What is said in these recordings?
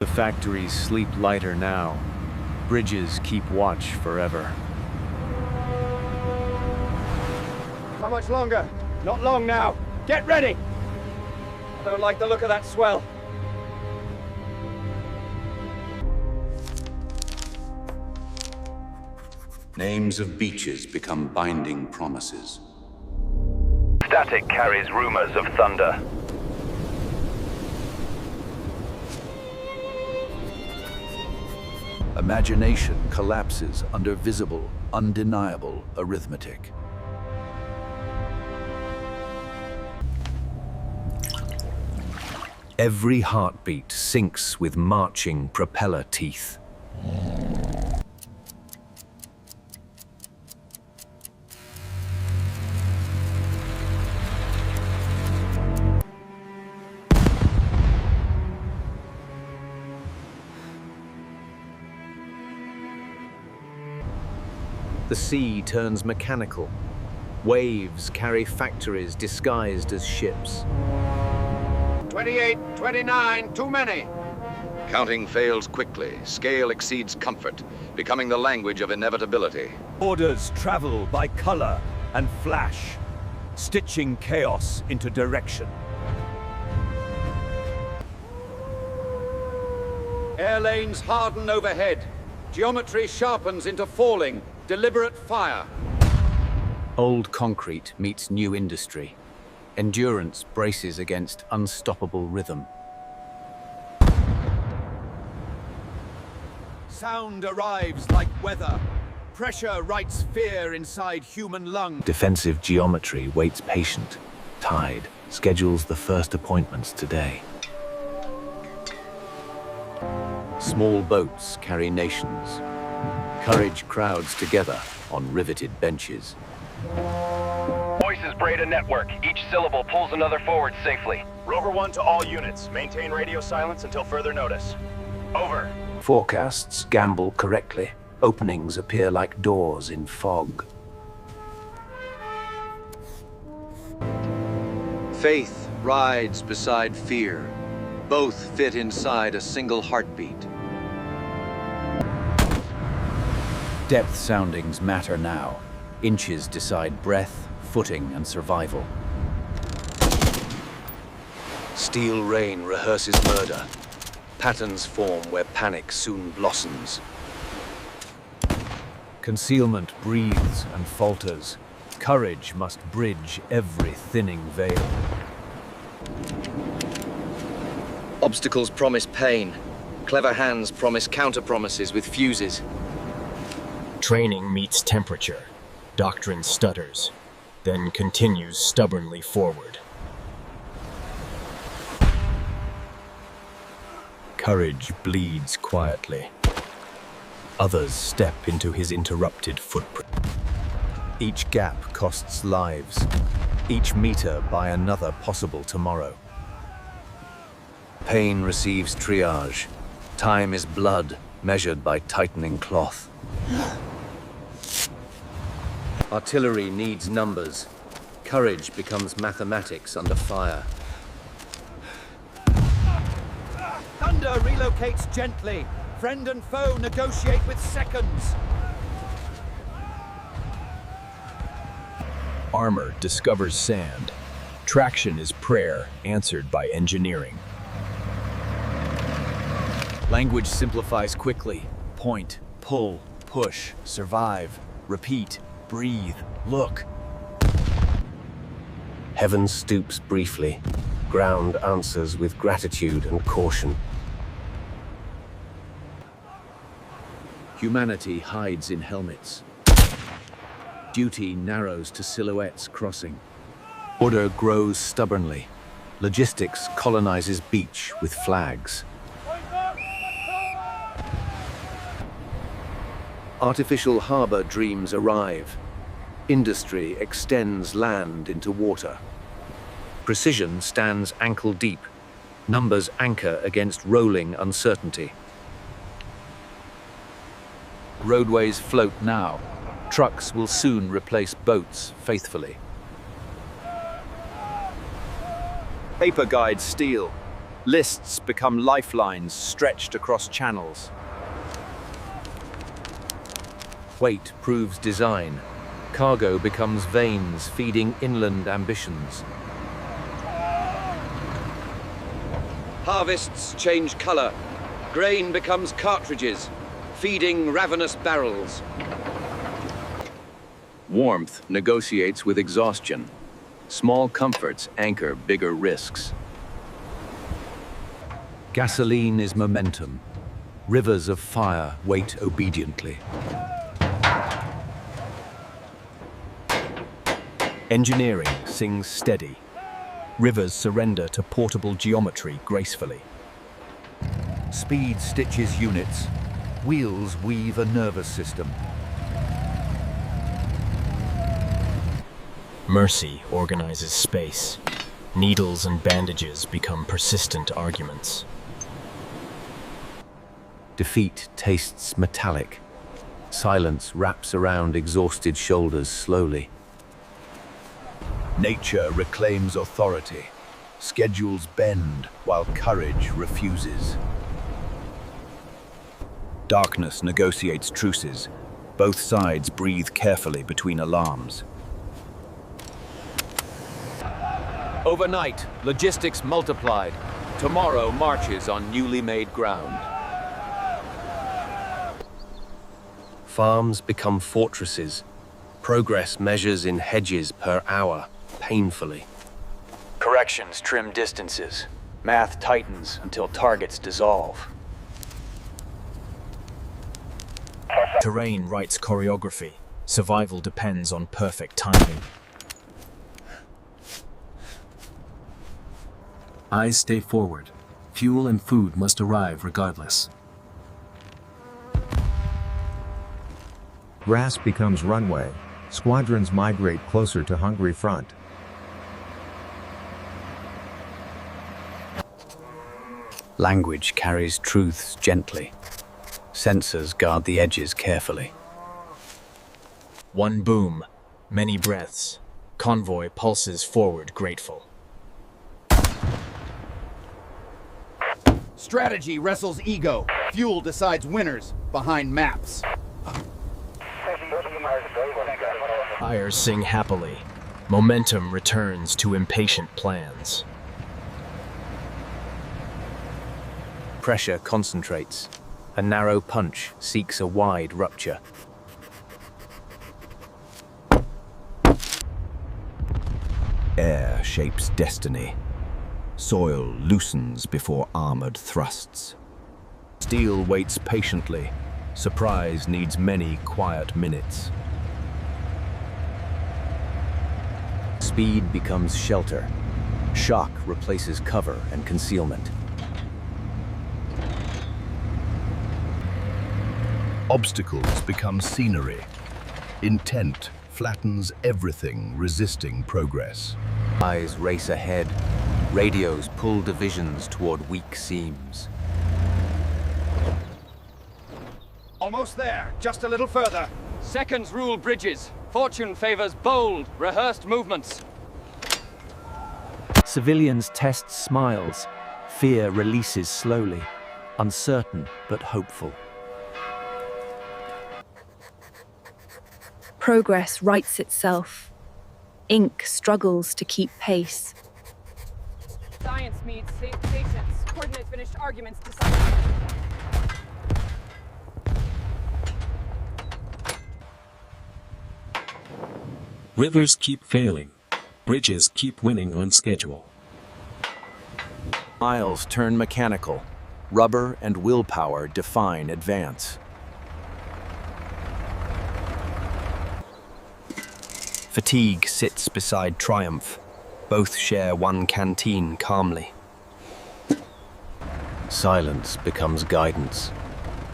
The factories sleep lighter now. Bridges keep watch forever. How much longer? Not long now. Get ready! I don't like the look of that swell. Names of beaches become binding promises. Static carries rumors of thunder. Imagination collapses under visible, undeniable arithmetic. Every heartbeat sinks with marching propeller teeth. The sea turns mechanical. Waves carry factories disguised as ships. 28, 29, too many. Counting fails quickly. Scale exceeds comfort, becoming the language of inevitability. Orders travel by color and flash, stitching chaos into direction. Air lanes harden overhead. Geometry sharpens into falling. Deliberate fire. Old concrete meets new industry. Endurance braces against unstoppable rhythm. Sound arrives like weather. Pressure writes fear inside human lungs. Defensive geometry waits patient. Tide schedules the first appointments today. Small boats carry nations. Courage crowds together on riveted benches. Voices braid a network. Each syllable pulls another forward safely. Rover 1 to all units. Maintain radio silence until further notice. Over. Forecasts gamble correctly. Openings appear like doors in fog. Faith rides beside fear. Both fit inside a single heartbeat. Depth soundings matter now. Inches decide breath, footing, and survival. Steel rain rehearses murder. Patterns form where panic soon blossoms. Concealment breathes and falters. Courage must bridge every thinning veil. Obstacles promise pain. Clever hands promise counter-promises with fuses. Training meets temperature. Doctrine stutters, then continues stubbornly forward. Courage bleeds quietly. Others step into his interrupted footprint. Each gap costs lives. Each meter by another possible tomorrow. Pain receives triage. Time is blood, measured by tightening cloth. Artillery needs numbers. Courage becomes mathematics under fire. Thunder relocates gently. Friend and foe negotiate with seconds. Armor discovers sand. Traction is prayer answered by engineering. Language simplifies quickly. Point, pull, push, survive, repeat, breathe, look. Heaven stoops briefly. Ground answers with gratitude and caution. Humanity hides in helmets. Duty narrows to silhouettes crossing. Order grows stubbornly. Logistics colonizes beach with flags. Artificial harbor dreams arrive. Industry extends land into water. Precision stands ankle deep. Numbers anchor against rolling uncertainty. Roadways float now. Trucks will soon replace boats faithfully. Paper guides steel. Lists become lifelines stretched across channels. Weight proves design. Cargo becomes veins feeding inland ambitions. Harvests change color. Grain becomes cartridges, feeding ravenous barrels. Warmth negotiates with exhaustion. Small comforts anchor bigger risks. Gasoline is momentum. Rivers of fire wait obediently. Engineering sings steady. Rivers surrender to portable geometry gracefully. Speed stitches units. Wheels weave a nervous system. Mercy organizes space. Needles and bandages become persistent arguments. Defeat tastes metallic. Silence wraps around exhausted shoulders slowly. Nature reclaims authority. Schedules bend while courage refuses. Darkness negotiates truces. Both sides breathe carefully between alarms. Overnight, logistics multiplied. Tomorrow marches on newly made ground. Farms become fortresses. Progress measures in hedges per hour, painfully. Corrections trim distances. Math tightens until targets dissolve. Terrain writes choreography. Survival depends on perfect timing. Eyes stay forward. Fuel and food must arrive regardless. Grass becomes runway. Squadrons migrate closer to hungry front. Language carries truths gently. Sensors guard the edges carefully. One boom, many breaths. Convoy pulses forward grateful. Strategy wrestles ego. Fuel decides winners behind maps. Fires sing happily. Momentum returns to impatient plans. Pressure concentrates. A narrow punch seeks a wide rupture. Air shapes destiny. Soil loosens before armored thrusts. Steel waits patiently. Surprise needs many quiet minutes. Speed becomes shelter. Shock replaces cover and concealment. Obstacles become scenery. Intent flattens everything resisting progress. Eyes race ahead. Radios pull divisions toward weak seams. Almost there. Just a little further. Seconds rule bridges. Fortune favors bold, rehearsed movements. Civilians test smiles. Fear releases slowly. Uncertain but hopeful. Progress writes itself. Ink struggles to keep pace. Science meets patience. Coordinate finished arguments decided. Rivers keep failing. Bridges keep winning on schedule. Miles turn mechanical. Rubber and willpower define advance. Fatigue sits beside triumph. Both share one canteen calmly. Silence becomes guidance.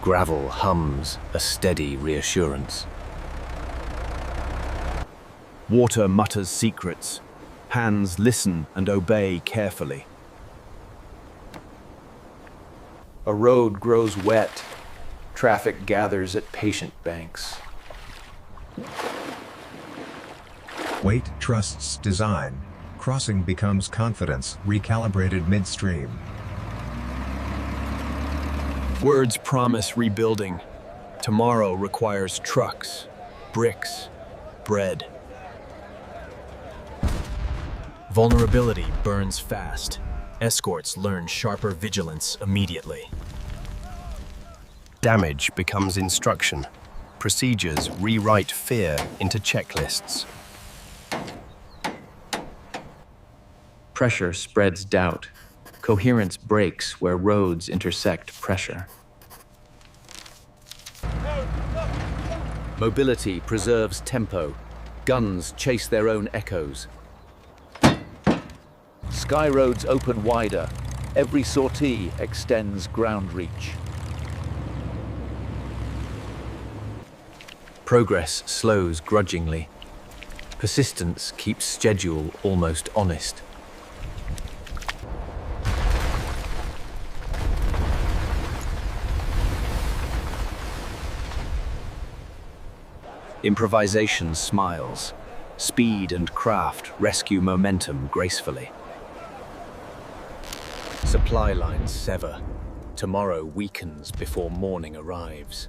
Gravel hums a steady reassurance. Water mutters secrets. Hands listen and obey carefully. A road grows wet. Traffic gathers at patient banks. Weight trusts design. Crossing becomes confidence, recalibrated midstream. Words promise rebuilding. Tomorrow requires trucks, bricks, bread. Vulnerability burns fast. Escorts learn sharper vigilance immediately. Damage becomes instruction. Procedures rewrite fear into checklists. Pressure spreads doubt. Coherence breaks where roads intersect pressure. Mobility preserves tempo. Guns chase their own echoes. Sky roads open wider. Every sortie extends ground reach. Progress slows grudgingly. Persistence keeps schedule almost honest. Improvisation smiles. Speed and craft rescue momentum gracefully. Supply lines sever. Tomorrow weakens before morning arrives.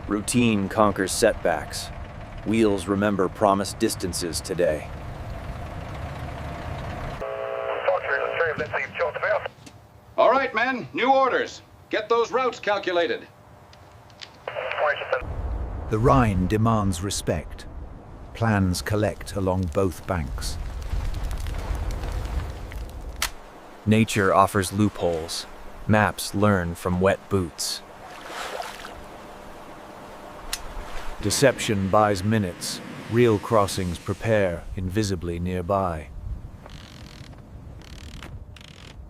Routine conquers setbacks. Wheels remember promised distances today. All right, men, new orders. Get those routes calculated. The Rhine demands respect. Plans collect along both banks. Nature offers loopholes. Maps learn from wet boots. Deception buys minutes. Real crossings prepare invisibly nearby.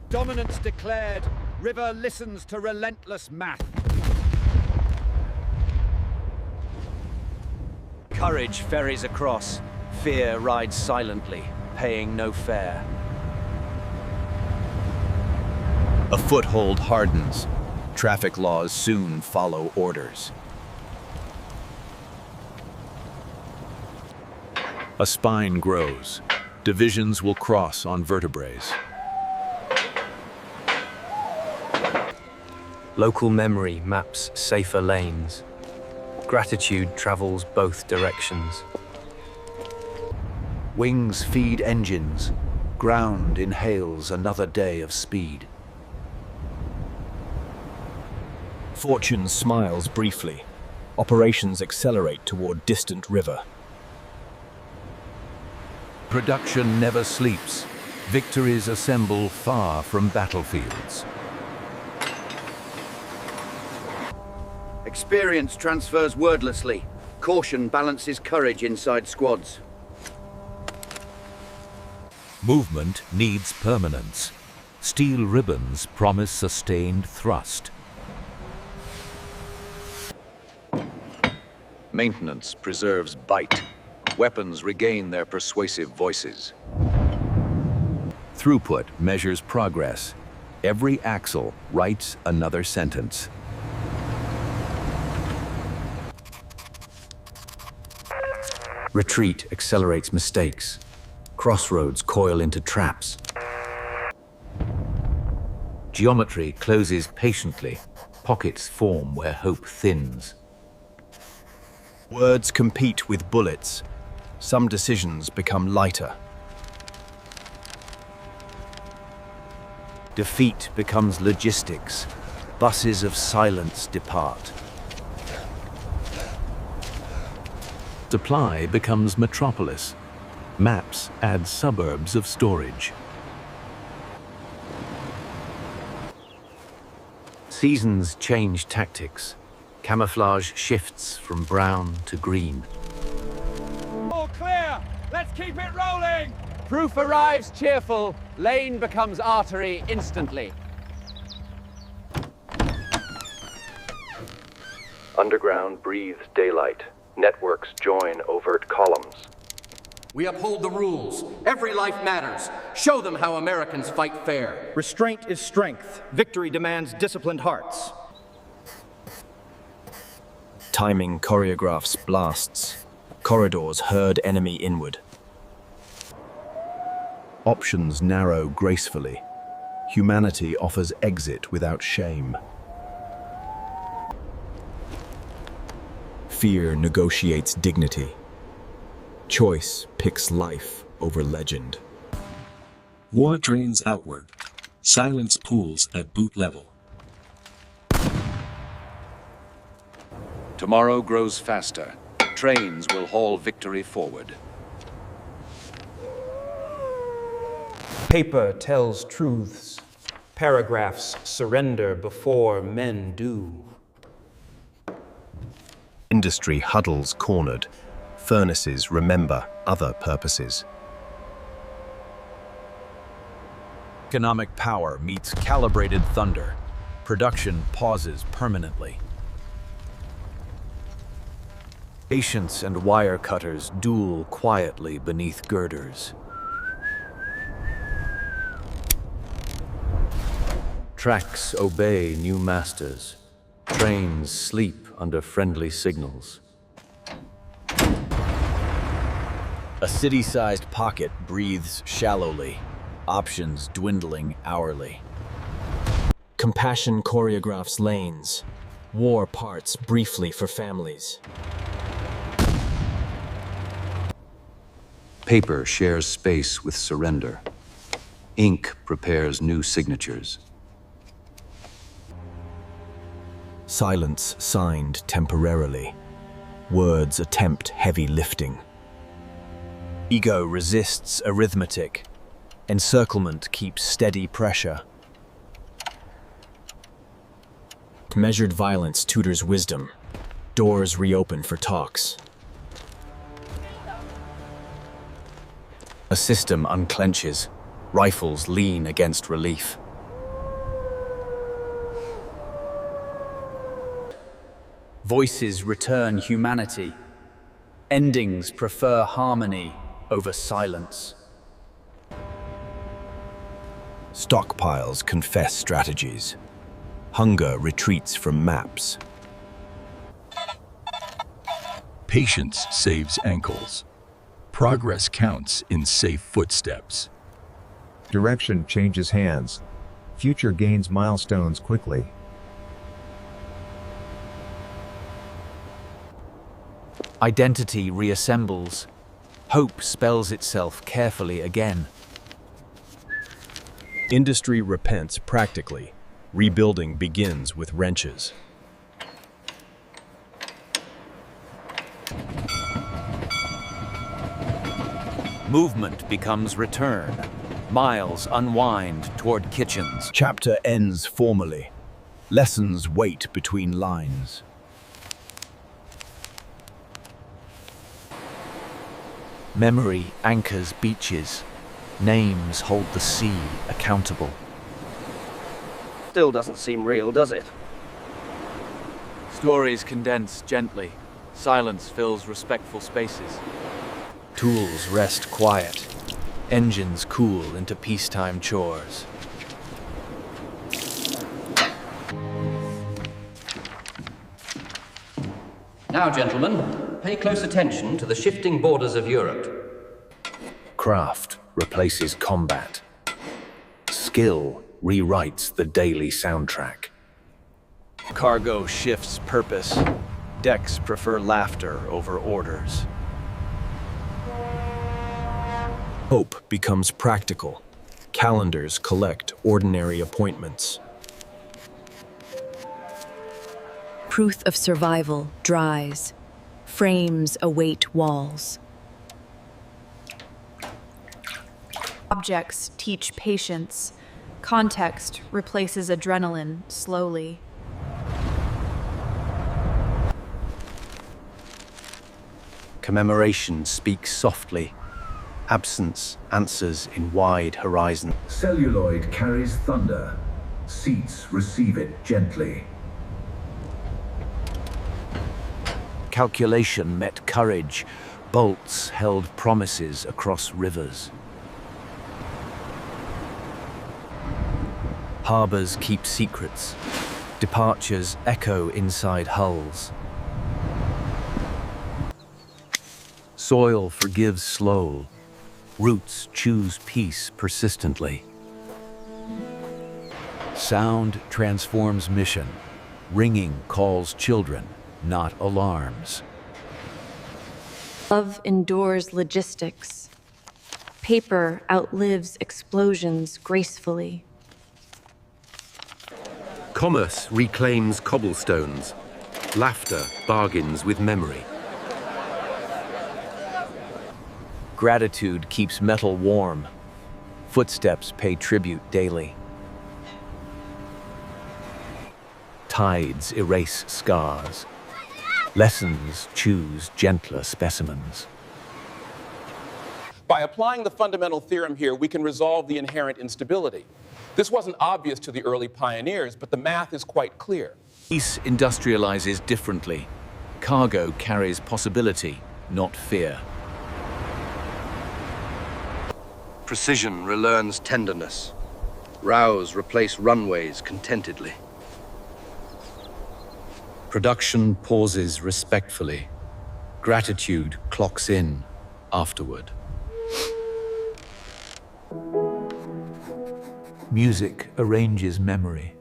Dominance declared. River listens to relentless math. Courage ferries across. Fear rides silently, paying no fare. A foothold hardens. Traffic laws soon follow orders. A spine grows. Divisions will cross on vertebrae. Local memory maps safer lanes. Gratitude travels both directions. Wings feed engines. Ground inhales another day of speed. Fortune smiles briefly. Operations accelerate toward distant river. Production never sleeps. Victories assemble far from battlefields. Experience transfers wordlessly. Caution balances courage inside squads. Movement needs permanence. Steel ribbons promise sustained thrust. Maintenance preserves bite. Weapons regain their persuasive voices. Throughput measures progress. Every axle writes another sentence. Retreat accelerates mistakes. Crossroads coil into traps. Geometry closes patiently. Pockets form where hope thins. Words compete with bullets. Some decisions become lighter. Defeat becomes logistics. Buses of silence depart. Supply becomes metropolis. Maps add suburbs of storage. Seasons change tactics. Camouflage shifts from brown to green. All clear! Let's keep it rolling! Proof arrives cheerful. Lane becomes artery instantly. Underground breathes daylight. Networks join overt columns. We uphold the rules. Every life matters. Show them how Americans fight fair. Restraint is strength. Victory demands disciplined hearts. Timing choreographs blasts. Corridors herd enemy inward. Options narrow gracefully. humanity offers exit without shame. Fear negotiates dignity. Choice picks life over legend. War drains outward. Silence pools at boot level. Tomorrow grows faster. Trains will haul victory forward. Paper tells truths. Paragraphs surrender before men do. Industry huddles cornered. Furnaces remember other purposes. Economic power meets calibrated thunder. Production pauses permanently. Patience and wire cutters duel quietly beneath girders. Tracks obey new masters. Trains sleep under friendly signals. A city-sized pocket breathes shallowly, options dwindling hourly. Compassion choreographs lanes. War parts briefly for families. Paper shares space with surrender. Ink prepares new signatures. Silence signed temporarily. Words attempt heavy lifting. Ego resists arithmetic. Encirclement keeps steady pressure. Measured violence tutors wisdom. Doors reopen for talks. A system unclenches. Rifles lean against relief. Voices return humanity. Endings prefer harmony over silence. Stockpiles confess strategies. Hunger retreats from maps. Patience saves ankles. Progress counts in safe footsteps. Direction changes hands. Future gains milestones quickly. Identity reassembles. Hope spells itself carefully again. Industry repents practically. Rebuilding begins with wrenches. Movement becomes return. Miles unwind toward kitchens. Chapter ends formally. Lessons wait between lines. Memory anchors beaches. Names hold the sea accountable. Still doesn't seem real, does it? Stories condense gently. Silence fills respectful spaces. Tools rest quiet. Engines cool into peacetime chores. Now, gentlemen, pay close attention to the shifting borders of Europe. Craft replaces combat. Skill rewrites the daily soundtrack. Cargo shifts purpose. Decks prefer laughter over orders. Hope becomes practical. Calendars collect ordinary appointments. Proof of survival dries. Frames await walls. Objects teach patience. Context replaces adrenaline slowly. Commemoration speaks softly. Absence answers in wide horizon. Celluloid carries thunder. Seats receive it gently. Calculation met courage. Bolts held promises across rivers. Harbors keep secrets. Departures echo inside hulls. Soil forgives slow. Roots choose peace persistently. Sound transforms mission. Ringing calls children, not alarms. Love endures logistics. Paper outlives explosions gracefully. Commerce reclaims cobblestones. Laughter bargains with memory. Gratitude keeps metal warm. Footsteps pay tribute daily. Tides erase scars. Lessons choose gentler specimens. By applying the fundamental theorem here, we can resolve the inherent instability. This wasn't obvious to the early pioneers, but the math is quite clear. Peace industrializes differently. Cargo carries possibility, not fear. Precision relearns tenderness. Rows replace runways contentedly. Production pauses respectfully. Gratitude clocks in afterward. Music arranges memory.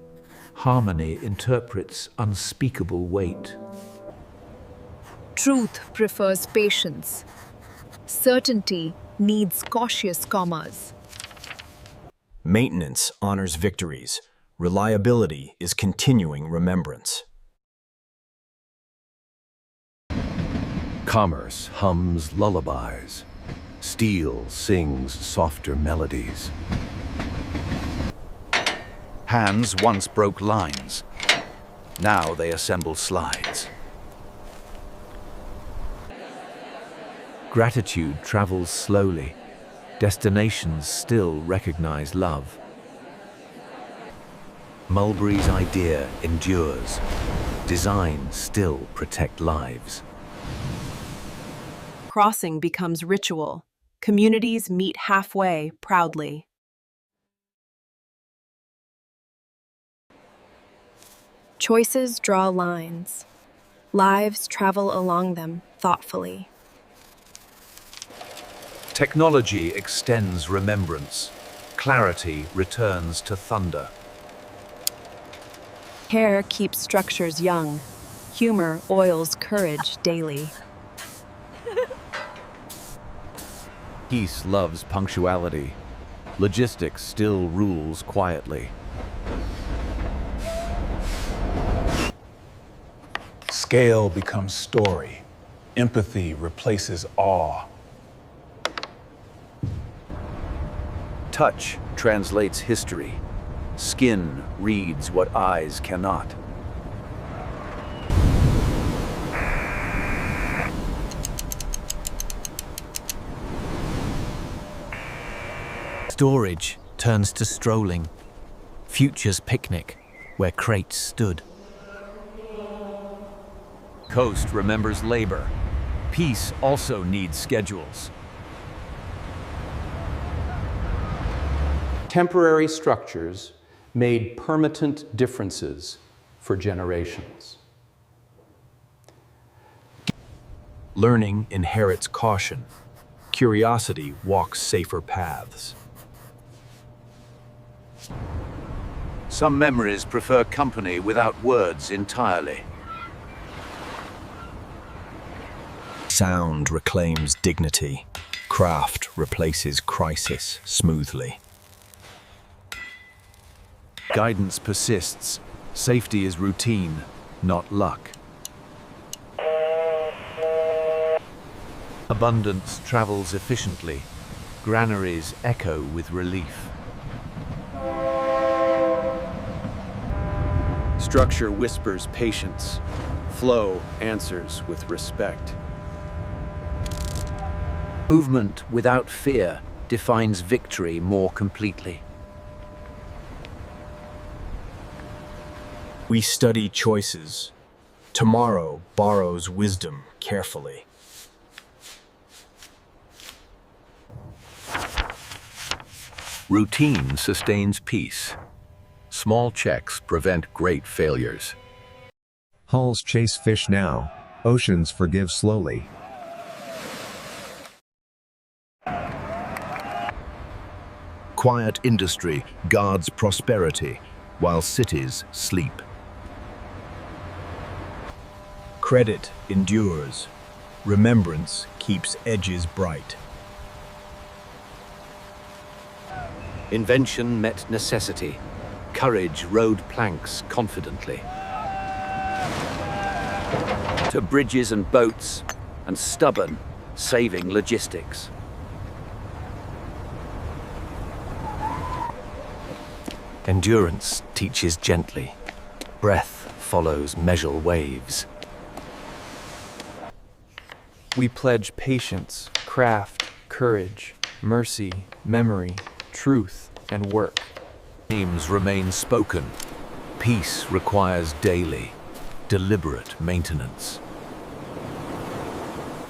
Harmony interprets unspeakable weight. Truth prefers patience. Certainty needs cautious commas. Maintenance honors victories. Reliability is continuing remembrance. Commerce hums lullabies. Steel sings softer melodies. Hands once broke lines. Now they assemble slides. Gratitude travels slowly. Destinations still recognize love. Mulberry's idea endures. Designs still protect lives. Crossing becomes ritual. Communities meet halfway proudly. Choices draw lines. Lives travel along them thoughtfully. Technology extends remembrance. Clarity returns to thunder. Care keeps structures young. Humor oils courage daily. Peace loves punctuality. Logistics still rules quietly. Scale becomes story. Empathy replaces awe. Touch translates history. Skin reads what eyes cannot. Storage turns to strolling. Future's picnic, where crates stood. Coast remembers labor. Peace also needs schedules. Temporary structures made permanent differences for generations. Learning inherits caution. Curiosity walks safer paths. Some memories prefer company without words entirely. Sound reclaims dignity. Craft replaces crisis smoothly. Guidance persists. Safety is routine, not luck. Abundance travels efficiently. Granaries echo with relief. Structure whispers patience. Flow answers with respect. Movement without fear defines victory more completely. We study choices. Tomorrow borrows wisdom carefully. Routine sustains peace. Small checks prevent great failures. Hulls chase fish now. Oceans forgive slowly. Quiet industry guards prosperity. while cities sleep. Credit endures. Remembrance keeps edges bright. Invention met necessity. Courage rode planks confidently. To bridges and boats, and stubborn, saving logistics. Endurance teaches gently. Breath follows measure waves. We pledge patience, craft, courage, mercy, memory, truth, and work. Names remain spoken. Peace requires daily, deliberate maintenance.